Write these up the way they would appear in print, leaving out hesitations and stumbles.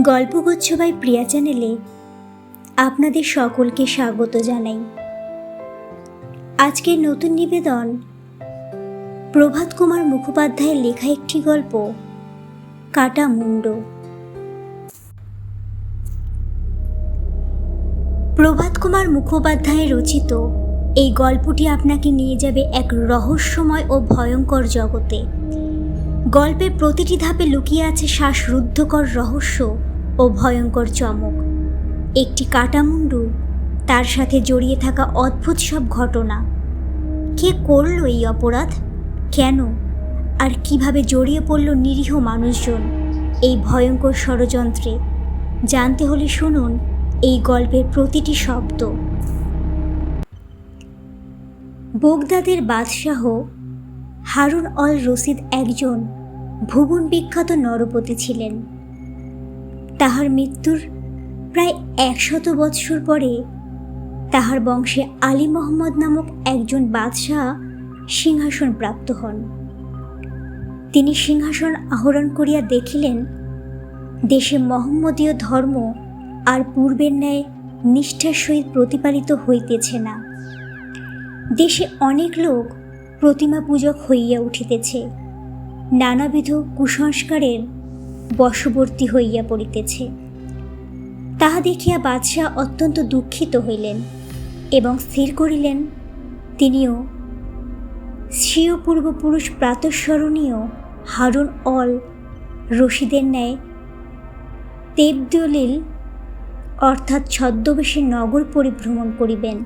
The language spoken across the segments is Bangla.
গল্পগুচ্ছ বাই প্রিয়া চ্যানেলে আপনাদের সকলকে স্বাগত জানাই। আজকের নতুন নিবেদন প্রভাত কুমার মুখোপাধ্যায়ের লেখা একটি গল্প, কাটা মুন্ড। প্রভাত কুমার মুখোপাধ্যায়ের রচিত এই গল্পটি আপনাকে নিয়ে যাবে এক রহস্যময় ও ভয়ঙ্কর জগতে। গল্পের প্রতিটি ধাপে লুকিয়ে আছে শ্বাসরুদ্ধকর রহস্য ও ভয়ঙ্কর চমক। একটি কাটা মুন্ডু, তার সাথে জড়িয়ে থাকা অদ্ভুত সব ঘটনা। কে করল এই অপরাধ, কেন, আর কিভাবে জড়িয়ে পড়ল নিরীহ মানুষজন এই ভয়ঙ্কর ষড়যন্ত্রে, জানতে হলে শুনুন এই গল্পের প্রতিটি শব্দ। বগদাদের বাদশাহ হারুন অল রশিদ একজন ভুবন বিখ্যাত নরপতি ছিলেন। তাহার মৃত্যুর প্রায় 100 বৎসর পরে তাহার বংশে আলী মোহাম্মদ নামক একজন বাদশাহ সিংহাসন প্রাপ্ত হন। তিনি সিংহাসন আহরণ করিয়া দেখিলেন, দেশে মোহাম্মদীয় ধর্ম আর পূর্বের ন্যায় নিষ্ঠার সহিত প্রতিপালিত হইতেছে না। দেশে অনেক লোক প্রতিমা পূজক হইয়া উঠিতেছে, নানাবিধ কুসংস্কারের বশবর্তী হইয়া পড়িতেছে। তাহা দেখিয়া বাদশাহ অত্যন্ত দুঃখিত হইলেন এবং স্থির করিলেন তিনিও স্বীয় পূর্বপুরুষ প্রাতঃস্মরণীয় হারুন অল রশিদের ন্যায় তেবদলিল অর্থাৎ ছদ্মবেশে নগর পরিভ্রমণ করিবেন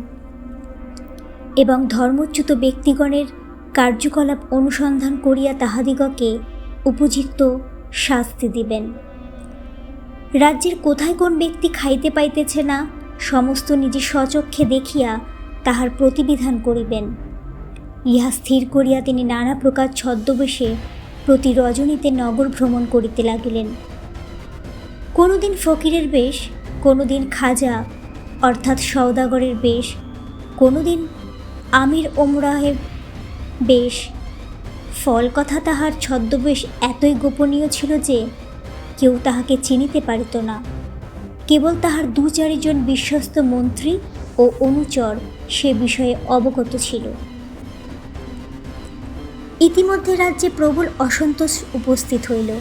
এবং ধর্মচ্যুত ব্যক্তিগণের কার্যকলাপ অনুসন্ধান করিয়া তাহাদিগকে উপযুক্ত শাস্তি দিবেন। রাজ্যের কোথায় কোন ব্যক্তি খাইতে পাইতেছে না, সমস্ত নিজে স্বচক্ষে দেখিয়া তাহার প্রতিবিধান করিবেন। ইহা স্থির করিয়া তিনি নানা প্রকার ছদ্মবেশে প্রতি রজনীতে নগর ভ্রমণ করিতে লাগিলেন। কোনোদিন ফকিরের বেশ, কোনোদিন খাজা অর্থাৎ সওদাগরের বেশ, কোনোদিন আমির ওমরাহের বেশ। ফল কথা তাহার ছদ্মবেশ এতই গোপনীয় ছিল যে কেউ তাহাকে চিনিতে পারিত না। কেবল তাহার 2-4 জন বিশ্বস্ত মন্ত্রী ও অনুচর সে বিষয়ে অবগত ছিল। ইতিমধ্যে রাজ্যে প্রবল অসন্তোষ উপস্থিত হইল,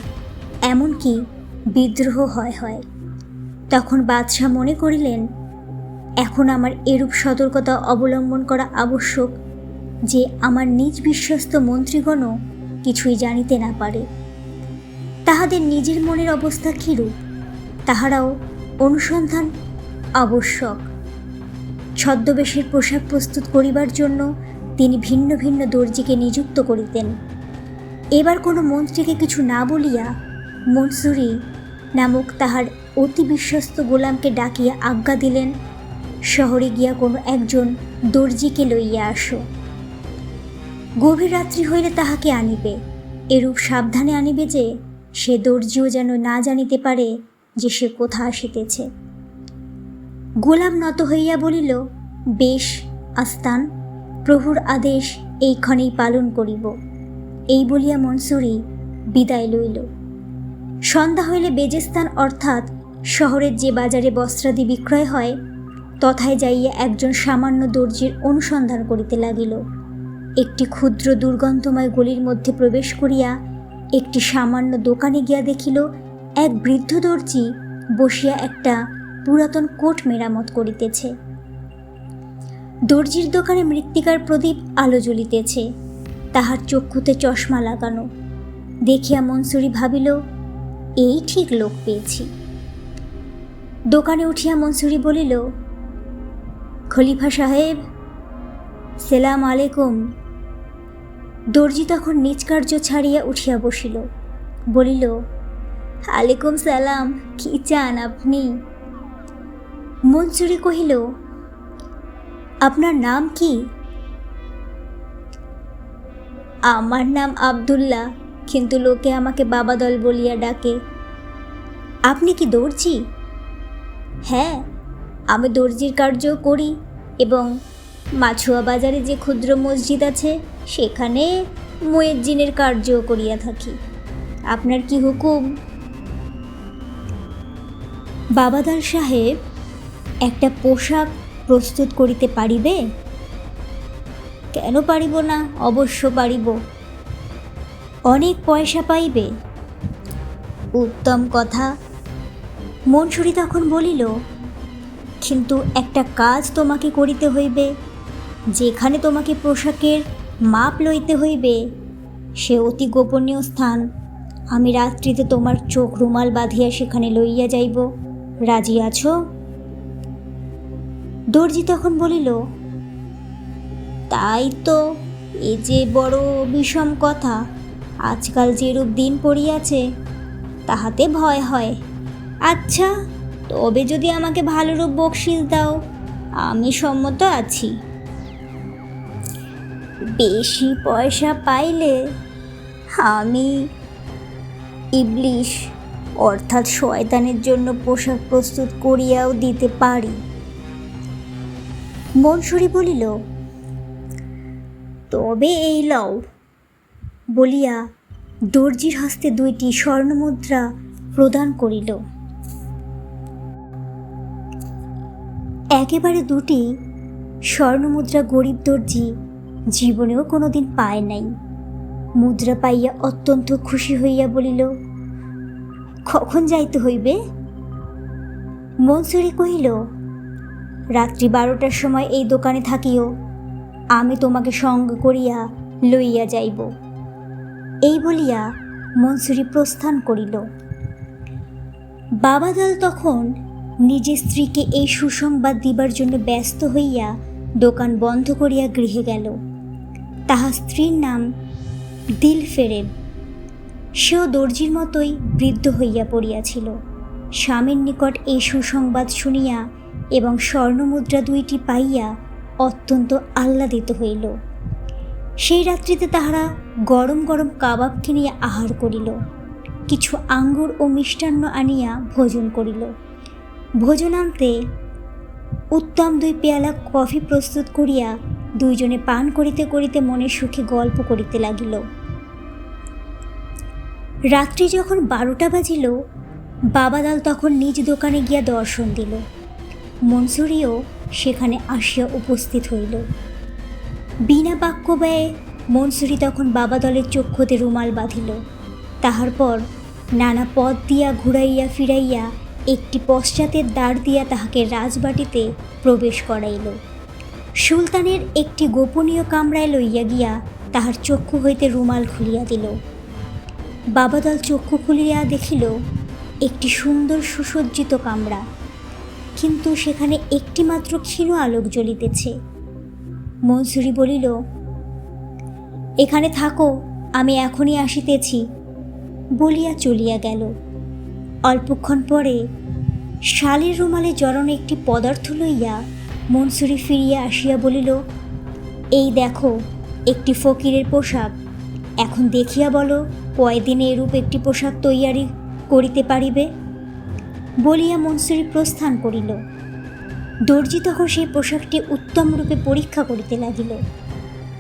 এমনকি বিদ্রোহ হয়। তখন বাদশাহ মনে করিলেন, এখন আমার এরূপ সতর্কতা অবলম্বন করা আবশ্যক যে আমার নিজ বিশ্বস্ত মন্ত্রীগণও কিছুই জানিতে না পারে। তাহাদের নিজের মনের অবস্থা কীরূপ তাহারাও অনুসন্ধান আবশ্যক। ছদ্মবেশের পোশাক প্রস্তুত করিবার জন্য তিনি ভিন্ন ভিন্ন দর্জিকে নিযুক্ত করিতেন। এবার কোনো মন্ত্রীকে কিছু না বলিয়া মনসুরি নামক তাহার অতি বিশ্বস্ত গোলামকে ডাকিয়া আজ্ঞা দিলেন, শহরে গিয়া কোনো একজন দর্জিকে লইয়া আসো। গভীর রাত্রি হইলে তাহাকে আনিবে, এরূপ সাবধানে আনিবে যে সে দর্জিও যেন না জানিতে পারে যে সে কোথা আসিতেছে। গোলাম নত হইয়া বলিল, বেশ আস্তান, প্রভুর আদেশ এইক্ষণেই পালন করিব। এই বলিয়া মনসুরি বিদায় লইল। সন্ধ্যা হইলে বেজেস্তান অর্থাৎ শহরের যে বাজারে বস্ত্রাদি বিক্রয় হয় তথায় যাইয়া একজন সামান্য দর্জির অনুসন্ধান করিতে লাগিল। একটি ক্ষুদ্র দুর্গন্ধময় গলির মধ্যে প্রবেশ করিয়া একটি সামান্য দোকানে গিয়া দেখিল এক বৃদ্ধ দর্জি বসিয়া একটা পুরাতন কোট মেরামত করিতেছে। দর্জির দোকানে মৃত্তিকার প্রদীপ আলো জ্বলিতেছে, তাহার চক্ষুতে চশমা লাগানো। দেখিয়া মনসুরি ভাবিল, এই ঠিক লোক পেয়েছি। দোকানে উঠিয়া মনসুরি বলিল, খলিফা সাহেব, সেলাম আলাইকুম। দর্জি তখন নিজ কার্য ছাড়িয়া উঠিয়া বসিল, বলিল, আলাইকুম সালাম, কি চান আপনি? মনসুরি কহিল, আপনার নাম কি? আমার নাম আব্দুল্লাহ, কিন্তু লোকে আমাকে বাবাদল বলিয়া ডাকে। আপনি কি দর্জি? হ্যাঁ, আমি দর্জির কার্য করি এবং মাছুয়া বাজারে যে ক্ষুদ্র মসজিদ আছে সেখানে মুয়েজ্জিনের কার্য করিয়া থাকি। আপনার কি হুকুম? বাবাদাল সাহেব, একটা পোশাক প্রস্তুত করিতে পারিবে? কেন পারিব না, অবশ্য পারিব। অনেক পয়সা পাইবে? উত্তম কথা। মনসুরি তখন বলিল, কিন্তু একটা কাজ তোমাকে করিতে হইবে। যেখানে তোমাকে পোশাকের মাপ লইতে হইবে সে অতি গোপনীয় স্থান। আমি রাত্রিতে তোমার চোখ রুমাল বাঁধিয়া সেখানে লইয়া যাইব। রাজি আছো? দর্জি তখন বলিল, তাই তো, এ যে বড় বিষম কথা। আজকাল যেরূপ দিন পড়িয়াছে তাহাতে ভয় হয়। আচ্ছা, তবে যদি আমাকে ভালোরূপ বকশিস দাও, আমি সম্মত আছি। বেশি পয়সা পাইলে আমি ইবলিশ অর্থাৎ শয়তানের জন্য পোশাক প্রস্তুত করিয়াও দিতে পারি। মনসুরি বলিল, তবে এই লও, বলিয়া দর্জির হস্তে 2টি স্বর্ণমুদ্রা প্রদান করিল। একেবারে 2টি স্বর্ণমুদ্রা গরিব দর্জি জীবনেও কোনোদিন পায় নাই। মুদ্রা পাইয়া অত্যন্ত খুশি হইয়া বলিল, কখন যাইতে হইবে? মনসুরি কহিল, রাত্রি 12টার সময় এই দোকানে থাকিও, আমি তোমাকে সঙ্গ করিয়া লইয়া যাইব। এই বলিয়া মনসুরি প্রস্থান করিল। বাবাদাল তখন নিজের স্ত্রীকে এই সুসংবাদ দিবার জন্য ব্যস্ত হইয়া দোকান বন্ধ করিয়া গৃহে গেল। তাহার স্ত্রীর নাম দিলফেরেব। সেও দর্জির মতোই বৃদ্ধ হইয়া পড়িয়াছিল। স্বামীর নিকট এই সুসংবাদ শুনিয়া এবং স্বর্ণমুদ্রা 2টি পাইয়া অত্যন্ত আহ্লাদিত হইল। সেই রাত্রিতে তাহারা গরম গরম কাবাব কিনিয়া আহার করিল। কিছু আঙ্গুর ও মিষ্টান্ন আনিয়া ভোজন করিল। ভোজনান্তে উত্তম 2 পেয়ালা কফি প্রস্তুত করিয়া 2 জনে পান করিতে করিতে মনের সুখে গল্প করিতে লাগিল। রাত্রি যখন 12টা বাজিল, বাবাদাল তখন নিজ দোকানে গিয়া দর্শন দিল। মনসুরিও সেখানে আসিয়া উপস্থিত হইল। বিনা বাক্য ব্যয়ে মনসুরি তখন বাবাদলের চক্ষুতে রুমাল বাঁধিল। তাহার পর নানা পথ দিয়া ঘুরাইয়া ফিরাইয়া একটি পশ্চাতের দ্বার দিয়া তাহাকে রাজবাটিতে প্রবেশ করাইল। সুলতানের একটি গোপনীয় কামরায় লইয়া গিয়া তাহার চক্ষু হইতে রুমাল খুলিয়া দিল। বাবাদল চক্ষু খুলিয়া দেখিল একটি সুন্দর সুসজ্জিত কামরা, কিন্তু সেখানে একটি মাত্র ক্ষীণ আলোক জ্বলিতেছে। মনসুরি বলিল, এখানে থাকো, আমি এখনই আসিতেছি, বলিয়া চলিয়া গেল। অল্পক্ষণ পরে শালের রুমালে জড়ানো একটি পদার্থ লইয়া মনসুরি ফিরিয়া আসিয়া বলিল, এই দেখো একটি ফকিরের পোশাক। এখন দেখিয়া বলো, কয়দিনে এরূপ একটি পোশাক তৈয়ারি করিতে পারিবে? বলিয়া মনসুরি প্রস্থান করিল। দর্জি তখন সেই পোশাকটি উত্তম রূপে পরীক্ষা করিতে লাগিল।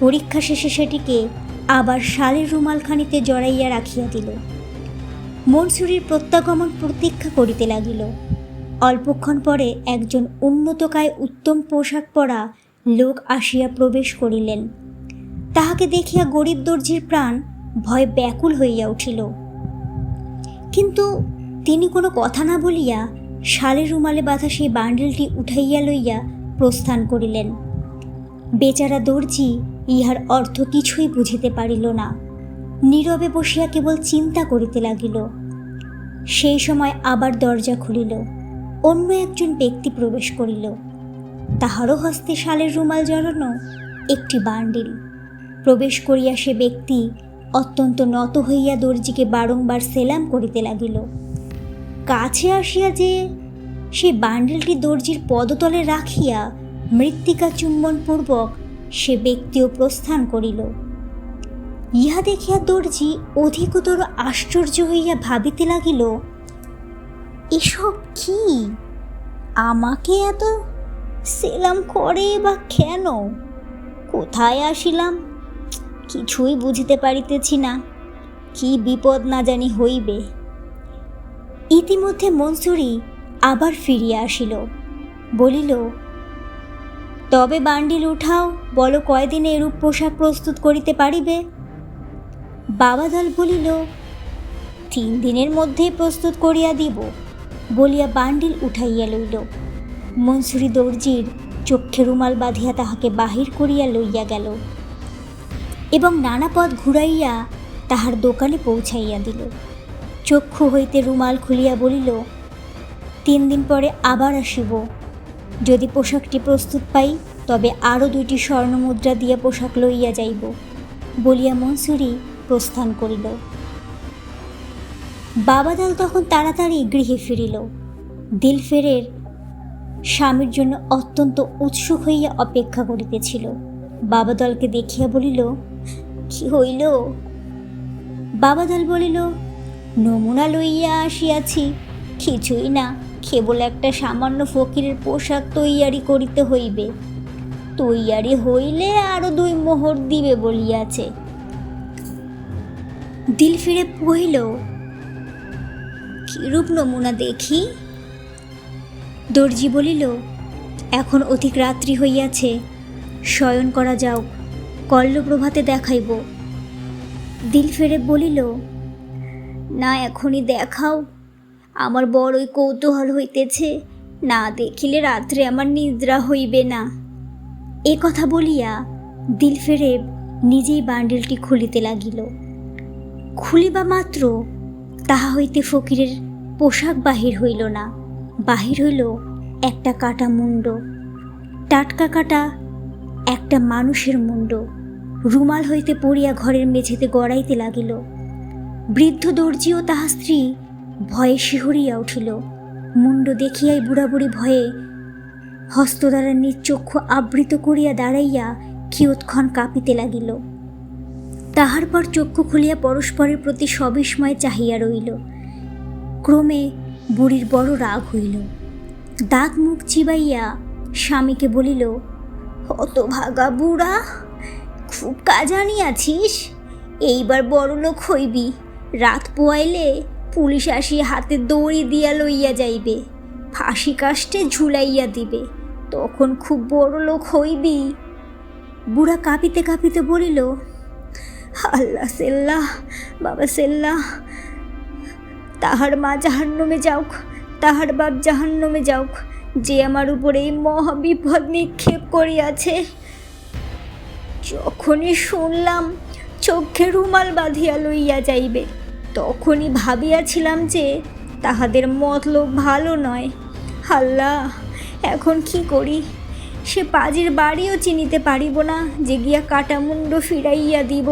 পরীক্ষা শেষে সেটিকে আবার শালের রুমালখানিতে জড়াইয়া রাখিয়া দিল। মনসুরির প্রত্যাগমন প্রতীক্ষা করিতে লাগিল। অল্পক্ষণ পরে একজন উন্নতকায় উত্তম পোশাক পরা লোক আসিয়া প্রবেশ করিলেন। তাহাকে দেখিয়া গরিব দর্জির প্রাণ ভয়ে ব্যাকুল হইয়া উঠিল, কিন্তু তিনি কোনো কথা না বলিয়া শালের রুমালে বাঁধা সেই বান্ডিলটি উঠাইয়া লইয়া প্রস্থান করিলেন। বেচারা দর্জি ইহার অর্থ কিছুই বুঝিতে পারিল না। নীরবে বসিয়া কেবল চিন্তা করিতে লাগিল। সেই সময় আবার দরজা খুলিল। অন্য একজন ব্যক্তি প্রবেশ করিল। তাহারও হস্তে শালের রুমাল জড়ানো একটি বান্ডিল। প্রবেশ করিয়া সে ব্যক্তি অত্যন্ত নত হইয়া দর্জিকে বারংবার সেলাম করিতে লাগিল। কাছে আসিয়া যে সে বান্ডিলটি দর্জির পদতলে রাখিয়া মৃত্তিকা চুম্বনপূর্বক সে ব্যক্তিও প্রস্থান করিল। ইহা দেখিয়া দর্জি অধিকতর আশ্চর্য হইয়া ভাবিতে লাগিল, এসব কি? আমাকে এত সেলাম করে বা কেন? কোথায় আসিলাম কিছুই বুঝিতে পারিতেছি না। কি বিপদ না জানি হইবে। ইতিমধ্যে মনসুরি আবার ফিরিয়া আসিল, বলিল, তবে বান্ডিল উঠাও, বলো কয়দিনে এরূপ পোশাক প্রস্তুত করিতে পারিবে? বাবাদল বলিল, 3 দিনের মধ্যেই প্রস্তুত করিয়া দিব, বলিয়া বান্ডিল উঠাইয়া লইল। মনসুরি দর্জির চক্ষে রুমাল বাঁধিয়া তাহাকে বাহির করিয়া লইয়া গেল এবং নানা পথ ঘুরাইয়া তাহার দোকানে পৌঁছাইয়া দিল। চক্ষু হইতে রুমাল খুলিয়া বলিল, 3 দিন পরে আবার আসিব, যদি পোশাকটি প্রস্তুত পাই তবে আরও 2টি স্বর্ণমুদ্রা দিয়া পোশাক লইয়া যাইব, বলিয়া মনসুরি প্রস্থান করিল। বাবাদল তখন তাড়াতাড়ি গৃহে ফিরিল। দিলফেরের স্বামীর জন্য অত্যন্ত উৎসুক হইয়া অপেক্ষা করিতেছিল। বাবাদলকে দেখিয়া বলিল, কি হইল? বাবাদল বলিল, নমুনা লইয়া আসিয়াছি। কিছুই না, কেবল একটা সামান্য ফকিরের পোশাক তৈয়ারি করিতে হইবে। তৈয়ারি হইলে আরো 2 মোহর দিবে বলিয়াছে। দিলফিরে কহিল, কিরূপ নমুনা দেখি? দর্জি বলিল, এখন অধিক রাত্রি হইয়াছে, শয়ন করা যাও, কল্লপ্রভাতে দেখাইব। দিলফেরে বলিল, না এখনই দেখাও, আমার বড়ই কৌতূহল হইতেছে, না দেখিলে রাত্রে আমার নিদ্রা হইবে না। এ কথা বলিয়া দিলফেরে নিজেই বান্ডিলটি খুলিতে লাগিল। খুলিবা মাত্র তাহা হইতে ফকিরের পোশাক বাহির হইল না, বাহির হইল একটা কাটা মুন্ড, টাটকা কাটা একটা মানুষের মুন্ড, রুমাল হইতে পড়িয়া ঘরের মেঝেতে গড়াইতে লাগিল। বৃদ্ধ দর্জি ও তাহার স্ত্রী ভয়ে শিহরিয়া উঠিল। মুন্ড দেখিয়াই বুড়াবুড়ি ভয়ে হস্ত দ্বারা নিজ চক্ষু আবৃত করিয়া দাঁড়াইয়া কিয়ৎক্ষণ কাঁপিতে লাগিল। তাহার পর চক্ষু খুলিয়া পরস্পরের প্রতি সবিস্ময়ে চাহিয়া রইল। ক্রমে বুড়ির বড় রাগ হইল। দাঁত মুখ চিবাইয়া স্বামীকে বলিল, হতভাগা বুড়া, খুব কাজানি আছিস, এইবার বড় লোক হইবি। রাত পোয়াইলে পুলিশ আসিয়া হাতে দড়ি দিয়া লইয়া যাইবে, ফাঁসি কাষ্টে ঝুলাইয়া দিবে, তখন খুব বড় লোক হইবি। বুড়া কাঁপিতে কাঁপিতে বলিল, আল্লাহ সেল্লাহ, বাবা সেল্লাহ, তাহার মা জাহান্নামে যাওক, তাহার বাপ জাহান্নামে যাওক, যে আমার উপরে এই মহাবিপদ নিক্ষেপ করিয়াছে। যখনই শুনলাম চোখে রুমাল বাঁধিয়া লইয়া যাইবে, তখনই ভাবিয়াছিলাম যে তাহাদের মতলব ভালো নয়। আল্লাহ, এখন কি করি? সে পাজির বাড়িও চিনিতে পারিব না যে গিয়া কাটা মুন্ড ফিরাইয়া দিব।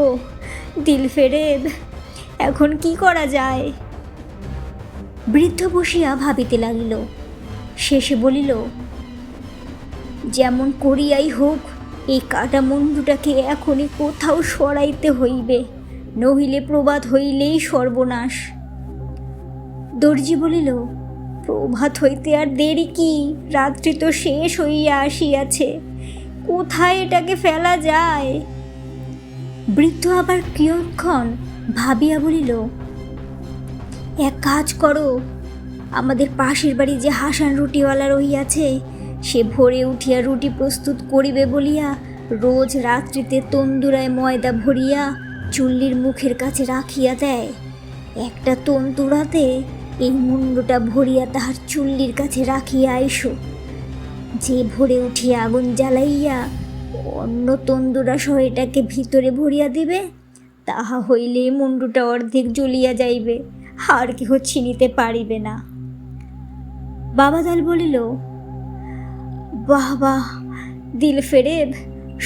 দিলফেরেব, এখন কি করা যায়? বৃদ্ধ বসিয়া ভাবিতে লাগিল। শেষে বলিল, যেমন করিয়াই হোক এই কাটা মুন্ডুটাকে এখনই কোথাও সরাইতে হইবে, নহিলে প্রভাত হইলেই সর্বনাশ। দর্জি বলিল, প্রভাত হইতে আর দেরি কি? রাত্রি তো শেষ হইয়া আসিয়াছে, কোথায় এটাকে ফেলা যায়? বৃদ্ধ আবার কিয়ৎক্ষণ ভাবিয়া বলিল, এক কাজ করো, আমাদের পাশের বাড়ি যে হাসান রুটিওয়ালা রহিয়াছে, সে ভোরে উঠিয়া রুটি প্রস্তুত করিবে বলিয়া রোজ রাত্রিতে তন্দুরায় ময়দা ভরিয়া চুল্লির মুখের কাছে রাখিয়া দেয়। একটা তন্দুরাতে এই মুন্ডটা ভরিয়া তাহার চুল্লির কাছে রাখিয়া আইসো। যে ভোরে উঠিয়া আগুন জ্বালাইয়া অন্য তন্দুরা সহ এটাকে ভিতরে ভরিয়া দিবে, তাহা হইলে মুন্ডুটা অর্ধেক জ্বলিয়া যাইবে, আর কেহ চিনিতে পারিবে না। বাবাদল বলিল, বাহ বাহ দিলফেরেব,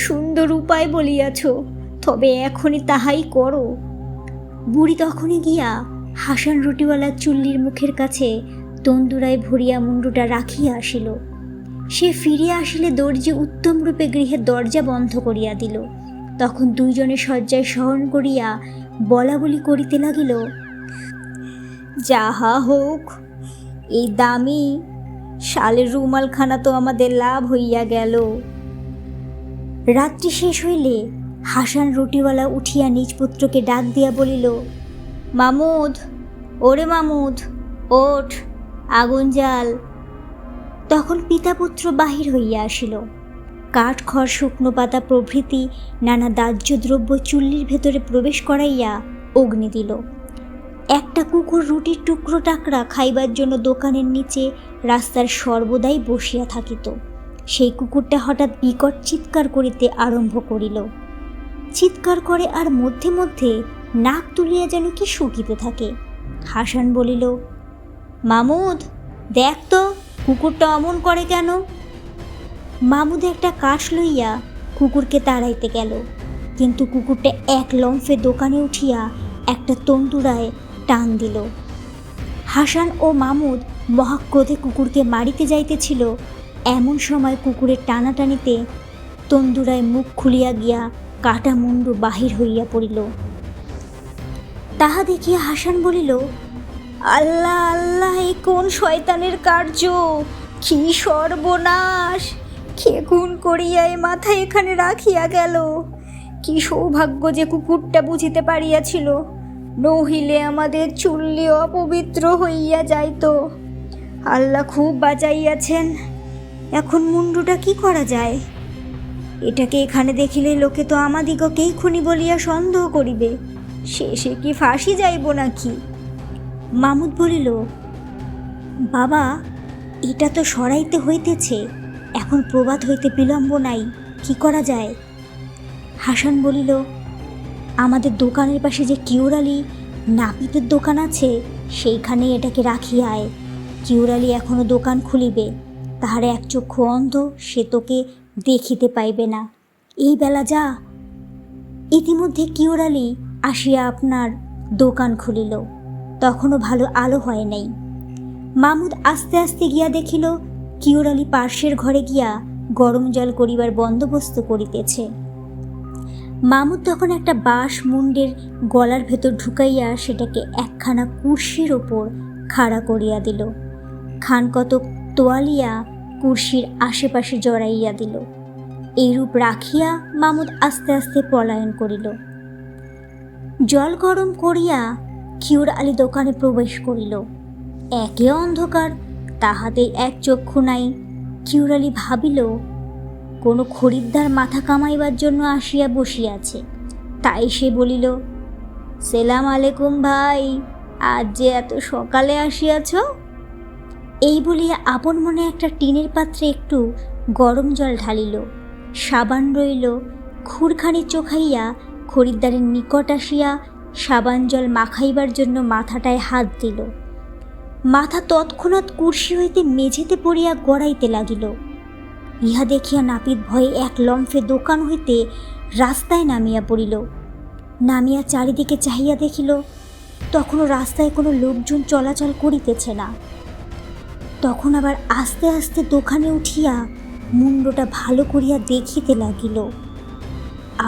সুন্দর উপায় বলিয়াছ, তবে এখনই তাহাই করো। বুড়ি তখনই গিয়া হাসান রুটিওয়ালার চুল্লির মুখের কাছে তন্দুরায় ভরিয়া মুন্ডুটা রাখিয়া আসিল। সে ফিরিয়া আসিলে দর্জি উত্তম রূপে গৃহের দরজা বন্ধ করিয়া দিল। তখন 2 জনে শয্যায় শয়ন করিয়া বলা বলি করিতে লাগিল, যাহা হোক, এই দামি শালের রুমালখানা তো আমাদের লাভ হইয়া গেল। রাত্রি শেষ হইলে হাসান রুটিওয়ালা উঠিয়া নিজ পুত্রকে ডাক দিয়া বলিল, মামুদ, ওরে মামুদ, ওঠ, আগুন জ্বাল, তখন পিতা পুত্র বাহির হইয়া আসিল। কাঠ খড় শুকনো পাতা প্রভৃতি নানা দাহ্য দ্রব্য চুল্লির ভেতরে প্রবেশ করাইয়া অগ্নি দিল। একটা কুকুর রুটির টুকরো টাকরা খাইবার জন্য দোকানের নিচে রাস্তার সর্বদাই বসিয়া থাকিত। সেই কুকুরটা হঠাৎ বিকট চিৎকার করিতে আরম্ভ করিল। চিৎকার করে আর মধ্যে মধ্যে নাক তুলিয়া যেন কি শুকিতে থাকে। হাসান বলিল, মামুদ, দেখ তো কুকুরটা অমন করে কেন? মামুদ একটা কাঠ লইয়া কুকুরকে তাড়াইতে গেল, কিন্তু কুকুরটা এক লম্ফে দোকানে উঠিয়া একটা তন্দুরায় টান দিল। হাসান ও মামুদ মহাক্রোধে কুকুরকে মারিতে যাইতেছিল। এমন সময় কুকুরের টানাটানিতে তন্দুরায় মুখ খুলিয়া গিয়া কাটা মুন্ডু বাহির হইয়া পড়িল। তাহা দেখিয়া হাসান বলিল, আল্লাহ আল্লাহ, এ কোন শয়তানের কার্য! কি সর্বনাশ! কে খুন করিয়া এ মাথা এখানে রাখিয়া গেল? কি সৌভাগ্য যে কুকুরটা বুঝিতে পারিয়াছিল, নহিলে আমাদের চুল্লি অপবিত্র হইয়া যাইত। আল্লাহ খুব বাঁচাইয়াছেন। এখন মুন্ডুটা কি করা যায়? এটাকে এখানে দেখিলে লোকে তো আমাদিগকেই খুনি বলিয়া সন্দেহ করিবে। শেষে কি ফাঁসি যাইব নাকি? মামুদ বলিল, বাবা, এটা তো সরাইতে হইতেছে, এখন প্রবাদ হইতে বিলম্ব নাই, কি করা যায়? হাসান বলিল, আমাদের দোকানের পাশে যে কিউর আলী নাপিতের দোকান আছে, সেইখানে এটাকে রাখিয়া আয়। কিউর আলী এখনো দোকান খুলিবে, তাহার এক চক্ষু অন্ধ, সে তোকে দেখিতে পাইবে না। এই বেলা যা। ইতিমধ্যে কিউর আলী আসিয়া আপনার দোকান খুলিল। তখনও ভালো আলো হয় নাই। মামুদ আস্তে আস্তে গিয়া দেখিল কিউর আলী পার্শ্বের ঘরে গিয়া গরম জল করিবার বন্দোবস্ত করিতেছে। মামুদ তখন একটা বাঁশ মুন্ডের গলার ভেতর ঢুকাইয়া সেটাকে একখানা কুর্সির ওপর খাড়া করিয়া দিল। খান কতক তোয়ালিয়া কুর্সির আশেপাশে জড়াইয়া দিল। এইরূপ রাখিয়া মামুদ আস্তে আস্তে পলায়ন করিল। জল গরম করিয়া কিউর আলী দোকানে প্রবেশ করিল। একে অন্ধকার, তাহাতে এক চক্ষু নাই। কিউর আলী ভাবিল, কোনো খরিদ্দার মাথা কামাইবার জন্য আসিয়া বসিয়াছে। তাই সে বলিল, সেলাম আলেকুম ভাই, আজ যে এত সকালে আসিয়াছ? এই বলিয়া আপন মনে একটা টিনের পাত্রে একটু গরম জল ঢালিল, সাবান রইল। খুরখানি চোখাইয়া খরিদ্দারের নিকট আসিয়া সাবান জল মাখাইবার জন্য মাথাটায় হাত দিল। মাথা তৎক্ষণাৎ কুর্সি হইতে মেঝেতে পড়িয়া গড়াইতে লাগিল। ইহা দেখিয়া নাপিত ভয়ে এক লম্ফে দোকান হইতে রাস্তায় নামিয়া পড়িল। নামিয়া চারিদিকে চাহিয়া দেখিল, তখনও রাস্তায় কোনো লোকজন চলাচল করিতেছে না। তখন আবার আস্তে আস্তে দোকানে উঠিয়া মুন্ডটা ভালো করিয়া দেখিতে লাগিল।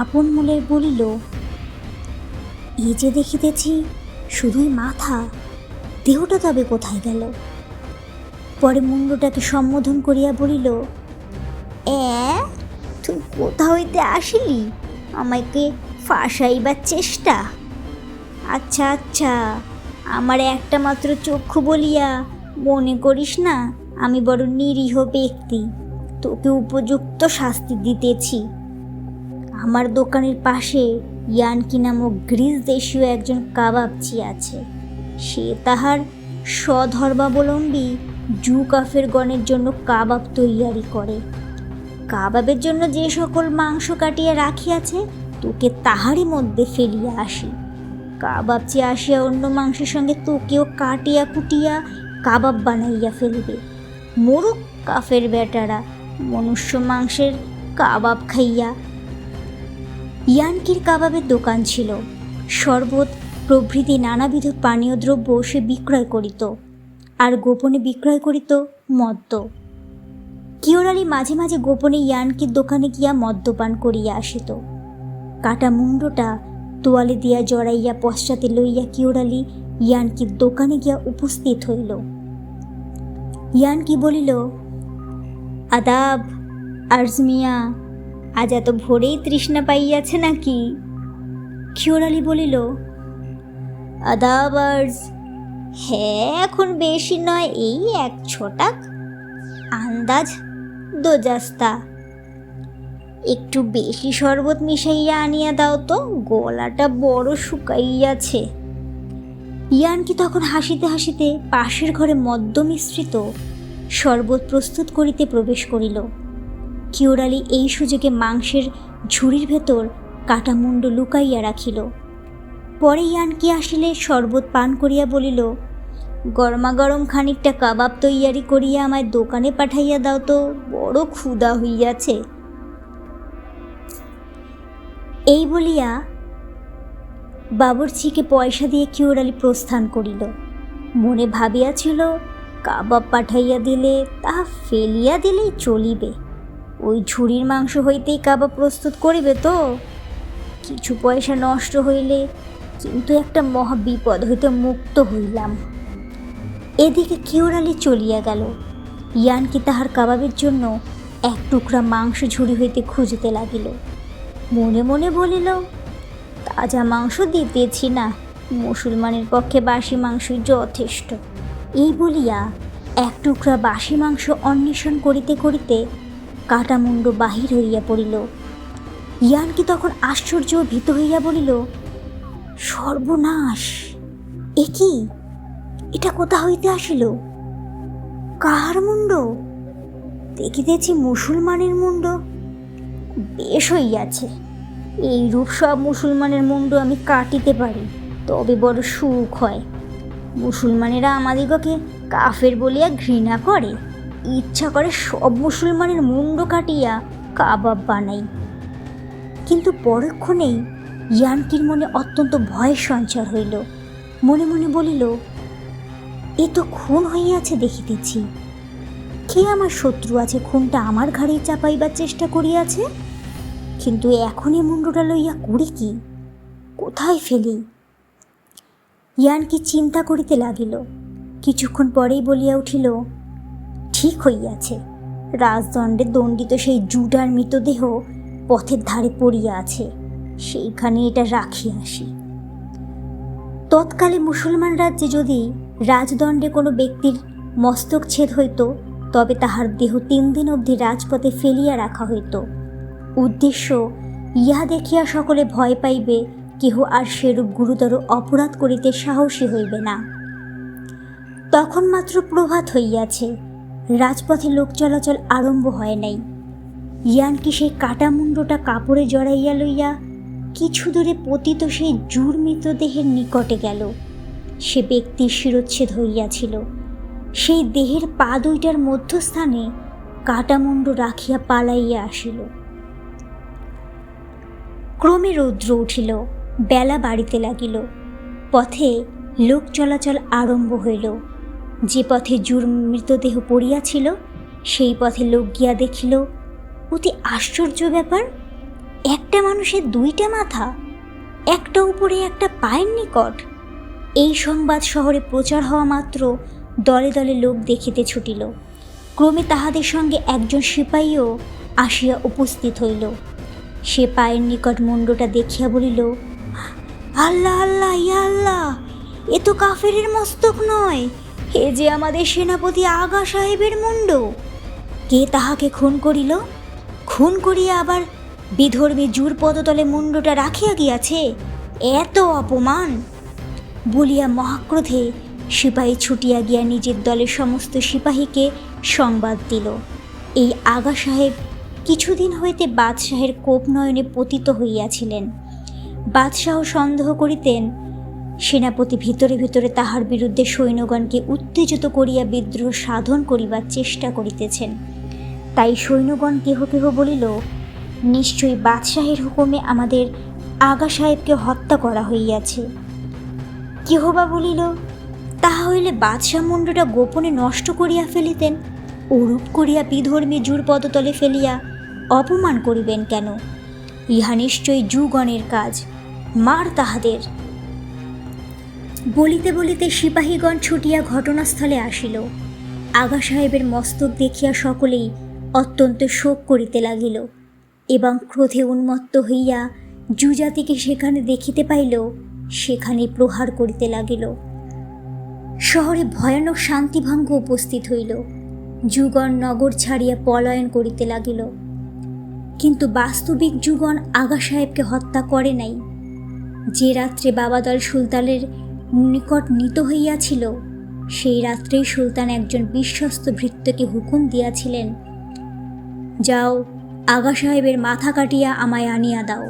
আপন মনে বলিল, এই যে দেখিতেছি শুধুই মাথা, দেহটা তবে কোথায় গেল? পরে মুন্ডটাকে সম্বোধন করিয়া বলিল, তুই কোথা হইতে আসিলি? আমাকে ফাঁসাইবার চেষ্টা? আচ্ছা আচ্ছা, আমার একটা মাত্র চক্ষু বলিয়া মনে করিস না আমি বড় নিরীহ ব্যক্তি, তোকে উপযুক্ত শাস্তি দিতেছি। আমার দোকানের পাশে ইয়ানকি নামক গ্রিস দেশীয় একজন কাবাবচি আছে। সে তাহার স্বধর্মাবলম্বী জু কাফের গণের জন্য কাবাব তৈয়ারি করে। কাবাবের জন্য যে সকল মাংস কাটিয়া রাখিয়াছে, তোকে তাহারই মধ্যে ফেলিয়া আসি। কাবাবচি আসিয়া অন্য মাংসের সঙ্গে তোকেও কাটিয়া কুটিয়া কাবাব বানাইয়া ফেলিবে। মরুক কাফের বেটারা মনুষ্য মাংসের কাবাব খাইয়া। ইয়ানকির কাবাবের দোকান ছিল। শরবত প্রভৃতি নানাবিধ পানীয় দ্রব্য সে বিক্রয় করিত, আর গোপনে বিক্রয় করিত মদ্য। কিউর আলী মাঝে মাঝে গোপনে ইয়ানকির দোকানে গিয়া মদ্যপান করিয়া আসিত। কাটা মুন্ডটা তোয়ালে দিয়া জড়াইয়া পশ্চাতে লইয়া কিউর আলী ইয়ানকির দোকানে গিয়া উপস্থিত হইল। ইয়ানকি বলিল, আদাব আরজ মিয়া, আজ এত ভোরেই তৃষ্ণা পাইয়াছে নাকি? কিউর আলী বলিল, আদাব আরজ, হ্যাঁ, এখন বেশি নয়, এই 1 ছটাক। আন্দাজ দোজাস্তা। একটু বেশি শরবত মিশাইয়া আনিয়া দাও তো, গলাটা বড় শুকাইয়াছে। ইয়ানকি তখন হাসিতে হাসিতে পাশের ঘরে মদ্য মিশ্রিত শরবত প্রস্তুত করিতে প্রবেশ করিল। কিওরালি এই সুযোগে মাংসের ঝুড়ির ভেতর কাটা মুন্ড লুকাইয়া রাখিল। পরে ইয়ানকি আসিলে শরবত পান করিয়া বলিল, গরমাগরম খানিকটা কাবাব তৈয়ারি করিয়া আমায় দোকানে পাঠাইয়া দাও তো, বড় ক্ষুধা হইয়াছে। এই বলিয়া বাবুর্চিকে পয়সা দিয়ে কিওরালি প্রস্থান করিল। মনে ভাবিয়াছিল, কাবাব পাঠাইয়া দিলে তাহা ফেলিয়া দিলেই চলিবে, ওই ঝুড়ির মাংস হইতেই কাবাব প্রস্তুত করিবে তো। কিছু পয়সা নষ্ট হইলে কিন্তু একটা মহা বিপদ হইতে মুক্ত হইলাম। এদিকে কিওরালি চলিয়া গেল। ইয়ানকি তাহার কাবাবের জন্য এক টুকরা মাংস ঝুড়ি হইতে খুঁজিতে লাগিল। মনে মনে বলিল, তাজা মাংস দিতেছি না, মুসলমানের পক্ষে বাসি মাংসই যথেষ্ট। এই বলিয়া এক টুকরা বাসি মাংস অন্বেষণ করিতে করিতে কাটা মুন্ড বাহির হইয়া পড়িল। ইয়ানকি তখন আশ্চর্য ভীত হইয়া বলিল, সর্বনাশ! এ কি? এটা কোথা হইতে আসিল? কাহার মুন্ড? দেখিতেছি মুসলমানের মুন্ড। বেশ হইয়াছে, এইরূপ সব মুসলমানের মুন্ড আমি কাটিতে পারি, তবে বড় সুখ হয়। মুসলমানেরা আমাদিগকে কাফের বলিয়া ঘৃণা করে, ইচ্ছা করে সব মুসলমানের মুন্ড কাটিয়া কাবাব বানাই। কিন্তু পরক্ষণেই ইয়ানকির মনে অত্যন্ত ভয়ের সঞ্চার হইল। মনে মনে বলিল, এ তো খুন হইয়াছে দেখিতেছি। কে আমার শত্রু আছে খুনটা আমার ঘাড়ে চাপাইবার চেষ্টা করিয়াছে? কিন্তু এখন এ মুন্ডটা লইয়া করি কি, কোথায় ফেলি? ইয়ানকি চিন্তা করিতে লাগিল। কিছুক্ষণ পরেই বলিয়া উঠিল, ঠিক হইয়াছে, রাজদণ্ডে দণ্ডিত সেই জুডার মৃতদেহ পথের ধারে পড়িয়া আছে, সেইখানে এটা রাখিয়া আসি। তৎকালে মুসলমান রাজ্যে যদি রাজদণ্ডে কোনো ব্যক্তির মস্তক ছেদ হইত, তবে তাহার দেহ 3 দিন অবধি রাজপথে ফেলিয়া রাখা হইত। উদ্দেশ্য, ইহা দেখিয়া সকলে ভয় পাইবে, কেহ আর সেরূপ গুরুতর অপরাধ করিতে সাহসী হইবে না। তখন মাত্র প্রভাত হইয়াছে, রাজপথে লোক চলাচল আরম্ভ হয় নাই। ইয়ানকি সেই কাটা মুন্ডটা কাপড়ে জড়াইয়া লইয়া কিছু দূরে পতিত সেই জুর মৃতদেহের নিকটে গেল। সে ব্যক্তির শিরচ্ছেদ হইয়াছিল। সেই দেহের পা দুইটার মধ্যস্থানে কাটা মুন্ড রাখিয়া পালাইয়া আসিল। ক্রমে রৌদ্র উঠিল, বেলা বাড়িতে লাগিল। পথে লোক চলাচল আরম্ভ হইল। যে পথে জুর মৃতদেহ পড়িয়াছিল, সেই পথে লোক গিয়া দেখিল, অতি আশ্চর্য ব্যাপার, একটা মানুষের 2টা মাথা, একটা উপরে একটা পায়ের নিকট। এই সংবাদ শহরে প্রচার হওয়া মাত্র দলে দলে লোক দেখিতে ছুটিল। ক্রমে তাহাদের সঙ্গে একজন সিপাহীও আসিয়া উপস্থিত হইল। সে পায়ের নিকট মুন্ডটা দেখিয়া বলিল, আল্লাহ আল্লাহ, ইয়া আল্লাহ, এ তো কাফেরের মস্তক নয়, এ যে আমাদের সেনাপতি আগা সাহেবের মুন্ড। কে তাহাকে খুন করিল? খুন করিয়া আবার বিধর্মী জুর পদতলে মুন্ডটা রাখিয়া গিয়াছে, এত অপমান! বলিয়া মহাক্রোধে সিপাহী ছুটিয়া গিয়া নিজের দলের সমস্ত সিপাহীকে সংবাদ দিল। এই আগা সাহেব কিছুদিন হইতে বাদশাহের কোপ নয়নে পতিত হইয়াছিলেন। বাদশাহ সন্দেহ করিতেন সেনাপতি ভিতরে ভিতরে তাহার বিরুদ্ধে সৈন্যগণকে উত্তেজিত করিয়া বিদ্রোহ সাধন করিবার চেষ্টা করিতেছেন। তাই সৈন্যগণ কেহ কেহ বলিল, নিশ্চয়ই বাদশাহের হুকুমে আমাদের আগা সাহেবকে হত্যা করা হইয়াছে। কেহ বা বলিল, তাহা হইলে বাদশাহ মুন্ডটা গোপনে নষ্ট করিয়া ফেলিতেন, ওরূপ করিয়া বিধর্মী জুর পদতলে ফেলিয়া অপমান করিবেন কেন? ইহা নিশ্চয়ই জুগণের কাজ, মার তাহাদের। বলিতে বলিতে সিপাহীগণ ছুটিয়া ঘটনাস্থলে আসিল। আগা সাহেবের মস্তক দেখিয়া সকলেই অত্যন্ত শোক করিতে লাগিল এবং ক্রোধে উন্মত্ত হইয়া জুজাতিকে সেখানে দেখিতে পাইল, সেখানে প্রহার করিতে লাগিল। শহরে ভয়ানক শান্তিভঙ্গ উপস্থিত হইল। যুগন নগর ছাড়িয়া পলায়ন করিতে লাগিল। কিন্তু বাস্তবিক যুগন আগা সাহেবকে হত্যা করে নাই। যে রাত্রে বাবাদল সুলতানের নিকট নীত হইয়াছিল, সেই রাত্রেই সুলতান একজন বিশ্বস্ত ভৃত্যকে হুকুম দিয়াছিলেন, যাও আগা সাহেবের মাথা কাটিয়া আমায় আনিয়া দাও।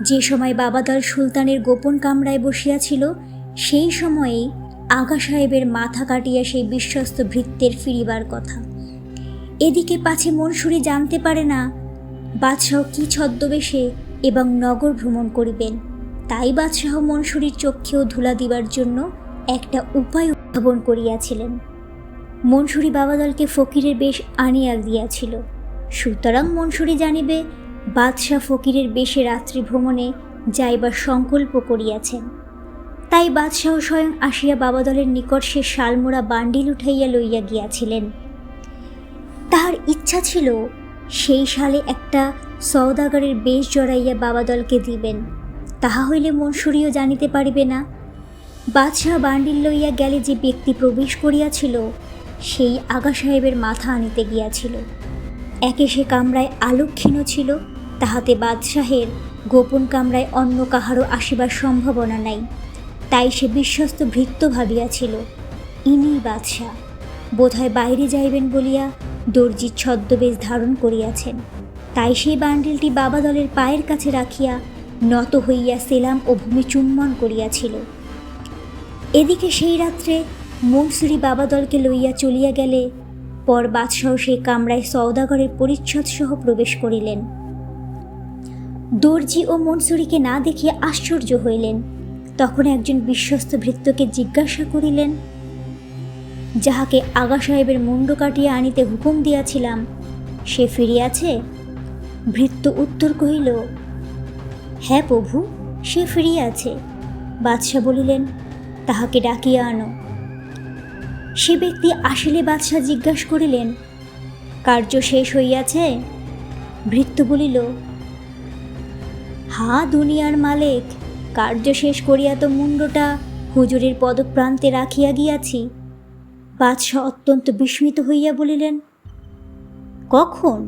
যে সময় বাবাদল সুলতানের গোপন কামরায় বসিয়াছিল, সেই সময়েই আগা সাহেবের মাথা কাটিয়া সেই বিশ্বস্ত ভৃত্যের ফিরিবার কথা। এদিকে পাছে মনসুরি জানতে পারে না বাদশাহ কি ছদ্মবেশে এবং নগর ভ্রমণ করিবেন, তাই বাদশাহ মনসুরির চক্ষেও ধুলা দিবার জন্য একটা উপায় উদ্ভাবন করিয়াছিলেন। মনসুরি বাবাদলকে ফকিরের বেশ আনিয়া দিয়াছিল, সুতরাং মনসুরি জানিবে বাদশাহ ফকিরের বেশে রাত্রি ভ্রমণে যাইবার সংকল্প করিয়াছেন। তাই বাদশাহ স্বয়ং আসিয়া বাবাদলের নিকট সে শালমোড়া বান্ডিল উঠাইয়া লইয়া গিয়াছিলেন। তাহার ইচ্ছা ছিল সেই শালে একটা সওদাগরের বেশ জড়াইয়া বাবাদলকে দিবেন, তাহা হইলে মনসুরিও জানিতে পারিবে না। বাদশাহ বান্ডিল লইয়া গেলে যে ব্যক্তি প্রবেশ করিয়াছিল, সেই আগা সাহেবের মাথা আনিতে গিয়াছিল। একে সে কামরায় আলোক ক্ষীণ ছিল, তাহাতে বাদশাহের গোপন কামরায় অন্য কাহারও আসিবার সম্ভাবনা নাই। তাই সে বিশ্বস্ত ভৃত্য ভাবিয়াছিল ইনিই বাদশাহ, বোধহয় বাইরে যাইবেন বলিয়া দর্জির ছদ্মবেশ ধারণ করিয়াছেন। তাই সেই বান্ডিলটি বাবাদলের পায়ের কাছে রাখিয়া নত হইয়া সেলাম ও ভূমি চুম্বন করিয়াছিল। এদিকে সেই রাত্রে মনসুরি বাবাদলকে লইয়া চলিয়া গেলে পর বাদশাহ সেই কামরায় সওদাগরের পরিচ্ছদসহ প্রবেশ করিলেন। দর্জি ও মনসুরিকে না দেখিয়া আশ্চর্য হইলেন। তখন একজন বিশ্বস্ত ভৃত্যকে জিজ্ঞাসা করিলেন, যাহাকে আগা সাহেবের মুন্ড কাটিয়া আনিতে হুকুম দিয়াছিলাম, সে ফিরিয়াছে? ভৃত্য উত্তর কহিল, হ্যাঁ প্রভু, সে ফিরিয়াছে। বাদশাহ বলিলেন, তাহাকে ডাকিয়া আনো। সে ব্যক্তি আসিলে বাদশাহ জিজ্ঞাসা করিলেন, কার্য শেষ হইয়াছে? ভৃত্য বলিল, হা দুনিয়ার মালিক, কার্য শেষ করিয়া তো মুন্ডটা হুজুরের পদপ্রান্তে রাখিয়া গিয়াছি। বাদশাহ অত্যন্ত বিস্মিত হইয়া বলিলেন, কখন?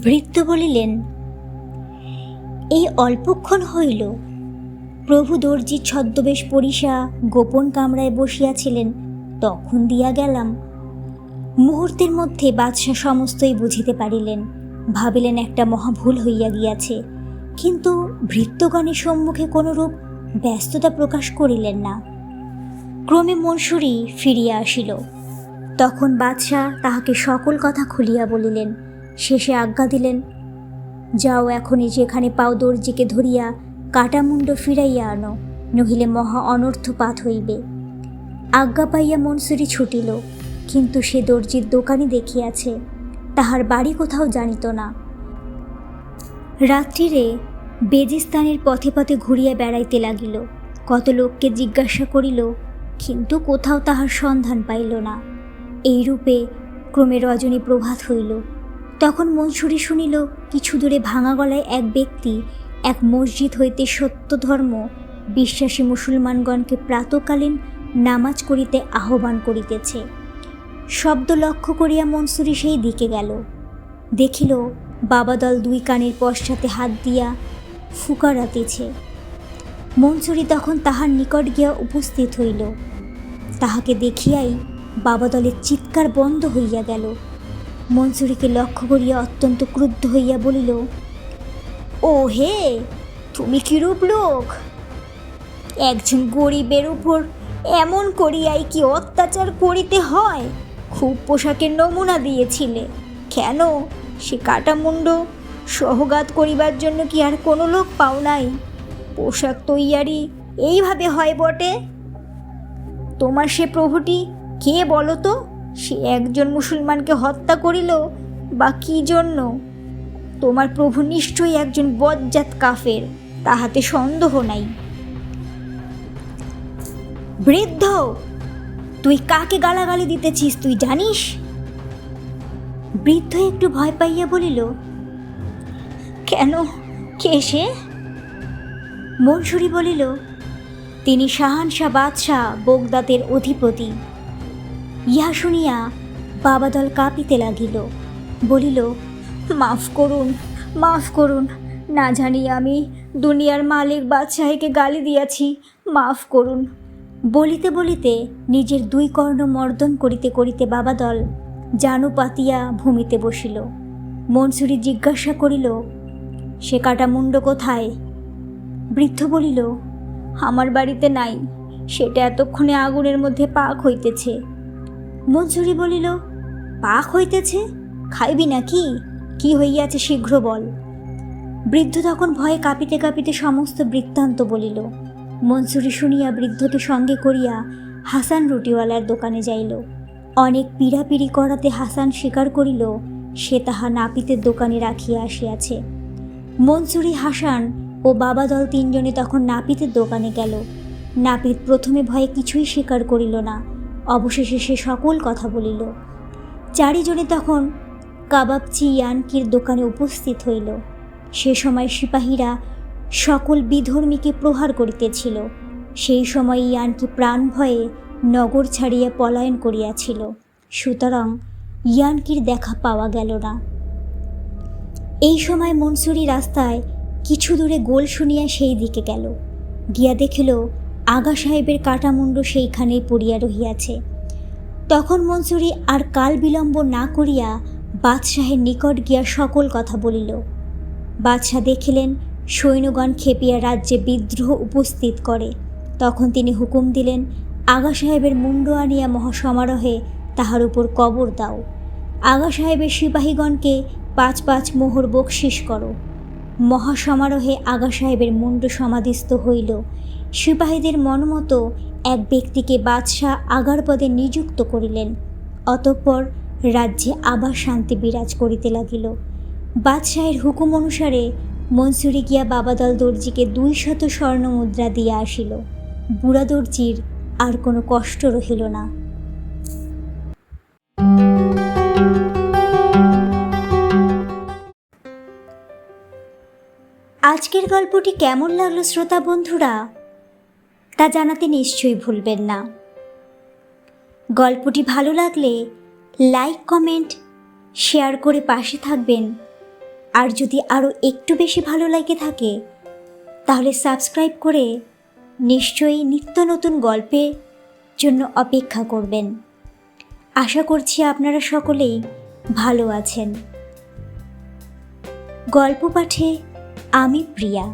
ভৃত্য বলিলেন, এই অল্পক্ষণ হইল। প্রভু দর্জির ছদ্মবেশ পরিষা গোপন কামরায় বসিয়াছিলেন, তখন দিয়া গেলাম। মুহূর্তের মধ্যে বাদশাহ সমস্তই বুঝিতে পারিলেন, ভাবিলেন একটা মহাভুল হইয়া গিয়াছে, কিন্তু ভৃত্যগণের সম্মুখে কোনরূপ ব্যস্ততা প্রকাশ করিলেন না। ক্রমে মনসুরি ফিরিয়া আসিল। তখন বাদশাহ তাহাকে সকল কথা খুলিয়া বলিলেন, শেষে আজ্ঞা দিলেন, যাও এখনই যেখানে পাও দর্জিকে ধরিয়া কাটামুণ্ড ফিরাইয়া আনো, নহিলে মহা অনর্থপাত হইবে। আজ্ঞা পাইয়া মনসুরি ছুটিল, কিন্তু সে দর্জির দোকানই দেখিয়াছে, তাহার বাড়ি কোথাও জানিত না। রাত্রিরে বেজিস্তানের পথে পথে ঘুরিয়া বেড়াইতে লাগিল, কত লোককে জিজ্ঞাসা করিল, কিন্তু কোথাও তাহার সন্ধান পাইল না। এইরূপে ক্রমে রজনী প্রভাত হইল। তখন মনসুরি শুনিল কিছু দূরে ভাঙা গলায় এক ব্যক্তি এক মসজিদ হইতে সত্য ধর্ম বিশ্বাসী মুসলমানগণকে প্রাতকালীন নামাজ করিতে আহ্বান করিতেছে। শব্দ লক্ষ্য করিয়া মনসুরি সেই দিকে গেল, দেখিল বাবাদল দুই কানের পশ্চাতে হাত দিয়া ফুকারাতেছে। মনসুরি তখন তাহার নিকট গিয়া উপস্থিত হইল। তাহাকে দেখিয়াই বাবাদলের চিৎকার বন্ধ হইয়া গেল। মনসুরিকে লক্ষ্য করিয়া অত্যন্ত ক্রুদ্ধ হইয়া বলিল, ও হে, তুমি কিরূপ লোক? একজন গরিবের উপর এমন করিয়াই কি অত্যাচার করিতে হয়? খুব পোশাকের নমুনা দিয়েছিলে, কেন সে কাটামুণ্ড সহগাত করিবার জন্য কি আর কোনো লোক পাও নাই? পোশাক তৈয়ারি এইভাবে হয় বটে? তোমার সে প্রভুটি কে বলো তো? সে একজন মুসলমানকে হত্যা করিল বা কি জন্য? তোমার প্রভু নিশ্চয়ই একজন বজ্জাত কাফের, তাহাতে সন্দেহ নাই। বৃদ্ধ, তুই কাকে গালাগালি দিতেছিস তুই জানিস? বৃদ্ধ একটু ভয় পাইয়া বলিল, কেন, কে সে? মনসুরি বলিল, তিনি শাহানশাহ বাদশাহ বগদাদের অধিপতি। ইহা শুনিয়া বাবাদল কাঁপিতে লাগিল, বলিল, মাফ করুন, মাফ করুন, না জানি আমি দুনিয়ার মালিক বাদশাহীকে গালি দিয়াছি, মাফ করুন। বলিতে বলিতে নিজের দুই কর্ণ মর্দন করিতে করিতে বাবাদল জানু পাতিয়া ভূমিতে বসিল। মনসুরি জিজ্ঞাসা করিল, সে কাটা মুন্ড কোথায়? বৃদ্ধ বলিল, আমার বাড়িতে নাই, সেটা এতক্ষণে আগুনের মধ্যে পাক হইতেছে। মনসুরি বলিল, পাক হইতেছে? খাইবি নাকি? কি হইয়াছে শীঘ্র বল। বৃদ্ধ তখন ভয়ে কাঁপিতে কাঁপিতে সমস্ত বৃত্তান্ত বলিল। মনসুরি শুনিয়া বৃদ্ধকে সঙ্গে করিয়া হাসান রুটিওয়ালার দোকানে যাইল। অনেক পীড়াপিড়ি করাতে হাসান স্বীকার করিল সে তাহা নাপিতের দোকানে রাখিয়া আসিয়াছে। মনসুরি, হাসান ও বাবাদল তিনজনে তখন নাপিতের দোকানে গেল। নাপিত প্রথমে ভয়ে কিছুই স্বীকার করিল না, অবশেষে সে সকল কথা বলিল। চারিজনে তখন কাবাবচি ইয়ানকির দোকানে উপস্থিত হইল। সে সময় সিপাহীরা সকল বিধর্মীকে প্রহার করিতেছিল। সেই সময় ইয়ানকি প্রাণ ভয়ে নগর ছাড়িয়া পলায়ন করিয়াছিল, সুতরাং ইয়ানকির দেখা পাওয়া গেল না। এই সময় মনসুরি রাস্তায় কিছু দূরে গোল শুনিয়া সেই দিকে গেল। গিয়া দেখিল আগা সাহেবের কাটামুণ্ড সেইখানেই পড়িয়া রহিয়াছে। তখন মনসুরি আর কাল বিলম্ব না করিয়া বাদশাহের নিকট গিয়া সকল কথা বলিল। বাদশাহ দেখিলেন সৈন্যগণ খেপিয়া রাজ্যে বিদ্রোহ উপস্থিত করে। তখন তিনি হুকুম দিলেন, আগা সাহেবের মুন্ড আনিয়া মহাসমারোহে তাহার উপর কবর দাও। আগা সাহেবের সিপাহীগণকে 5 মোহর বকশিস করো। মহাসমারোহে আগা সাহেবের মুন্ড সমাধিস্থ হইল। সিপাহীদের মনমতো এক ব্যক্তিকে বাদশাহ আগার পদে নিযুক্ত করিলেন। অতঃপর রাজ্যে আবার শান্তি বিরাজ করিতে লাগিল। বাদশাহের হুকুম অনুসারে মনসুরি গিয়া বাবাদল দর্জিকে 200 স্বর্ণ মুদ্রা দিয়া আসিল। বুড়া দর্জির আর কোনো কষ্ট রহিল না। আজকের গল্পটি কেমন লাগলো শ্রোতা বন্ধুরা, তা জানাতে নিশ্চয়ই ভুলবেন না। গল্পটি ভালো লাগলে লাইক, কমেন্ট, শেয়ার করে পাশে থাকবেন। আর যদি আরও একটু বেশি ভালো লাগে থাকে তাহলে সাবস্ক্রাইব করে নিশ্চয়ই নিত্য নতুন গল্পের জন্য অপেক্ষা করবেন। আশা করছি আপনারা সকলেই ভালো আছেন। গল্প পাঠে আমি প্রিয়া।